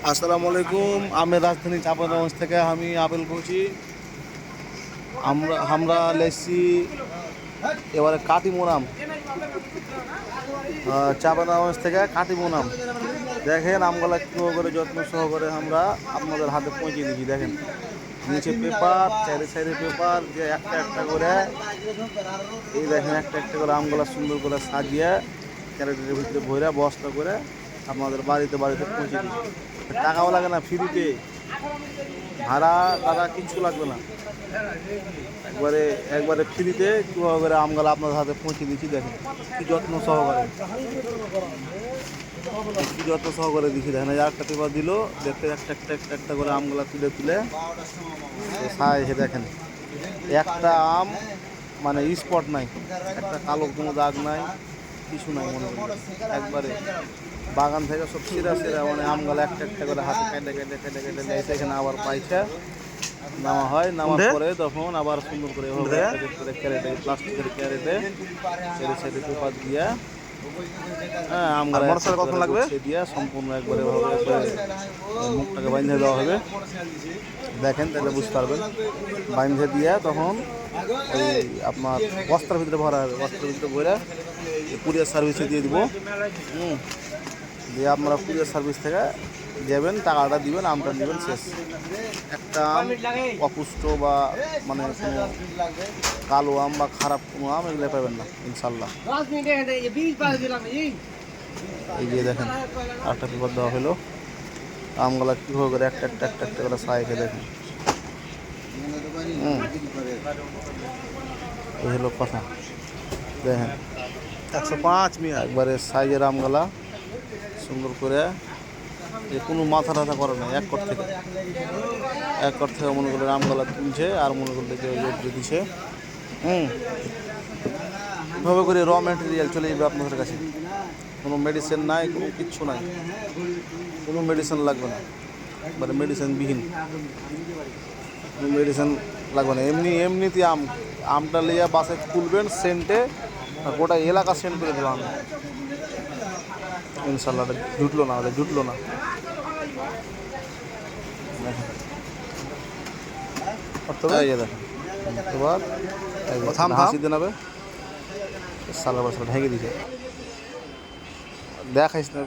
আসসালামু আলাইকুম। আমি রাজধানী চাঁপাইনবাবগঞ্জ থেকে আমি আপেল বলছি। আমরা লেসি এবারে কাটিমোনাম চাঁপাইনবাবগঞ্জ থেকে কাটিমোনাম। দেখেন আমগুলা কীভাবে করে যত্ন সহকারে আমরা আপনাদের হাতে পৌঁছে দিচ্ছি। দেখেন নিচে পেপার, চারি সাইডে পেপার, যে একটা একটা করে এই দেখেন একটা একটা করে আমগুলা সুন্দর করে সাজিয়ে ক্যারেটের ভিতরে ভরে বস্তা করে আপনাদের বাড়িতে বাড়িতে পৌঁছে দিচ্ছি। টাকাও লাগে না, ফ্রিতে, ভাড়া টাকা কিচ্ছু লাগবে না, একবারে একবারে ফ্রিতে কীভাবে করে আমগুলো আপনার হাতে পৌঁছে দিচ্ছি। দেখেন কি যত্ন সহকারে, কি যত্ন সহকারে দিচ্ছি। দেখেন এই একটা পেপার দিল, দেখতে একটা একটা একটা একটা করে আমগুলো তুলে তুলে সাইজে দেখেন একটা আম মানে স্পট নাই, একটা কালো কোনো দাগ নাই, কিছু নাই, মনে করি একবারে বাগান থেকে সব সেরা সেরা মানে আমগুলো একটা একটা করে হাতে কেটে কেটে কেটে কেটে লেগেছে। এখানে আবার পাইছে নামা হয়, নামার পরে তখন আবার সুন্দর করে ক্যারেটে, প্লাস্টিকের ক্যারেটে ছেড়ে ছেড়ে পেপার দিয়ে হ্যাঁ আমগুলো কখন লাগবে দিয়ে সম্পূর্ণ একবারে মুখটাকে বাঁধে দেওয়া হবে। দেখেন তাহলে বুঝতে পারবেন। বাঁধে দিয়ে তখন ওই আপনার বস্তার ভিতরে ভরা হবে, বস্তার ভিতরে ভরে কুরিয়ার সার্ভিসে দিয়ে দিব। দিয়ে আপনারা কুরিয়ার সার্ভিস থেকে দেবেন, টাকাটা দিবেন, আমটা নেবেন, শেষ। একটা আম অপুষ্ট বা মানে কোনো কালো আম বা খারাপ কোনো আম এগুলো পাবেন না ইনশাল্লাহ। এই যে দেখেন একটা পেপার দেওয়া হলো, আমগুলা কীভাবে করে একটা একটা একটা একটা করে সাইকে দেখেন। এই হলো কথা। দেখেন 105 মিনিট একবারে সাইজের আমগুলা সুন্দর করে, যে কোনো মাথা টাথা করে না, এক কর থেকে মনে করলে আমগুলা তুলছে আর মনে করলে যে দিছে। এভাবে করে র ম্যাটেরিয়াল চলে যাবে আপনাদের কাছে। কোনো মেডিসিন নাই, কোনো কিচ্ছু নাই, কোনো মেডিসিন লাগবে না, একবারে মেডিসিনবিহীন, কোনো মেডিসিন লাগবে না। এমনিতে আমটা লিয়া বাসে তুলবেন, সেন্টে গোটা এলাকা সেন্ট করে দিলাম ইনশাল্লাহ। জুটলো না, জুটলো না। দেখেন এবার হাসি দেনাবে সালা বছর ঢেকে দিছে দেখাইস না।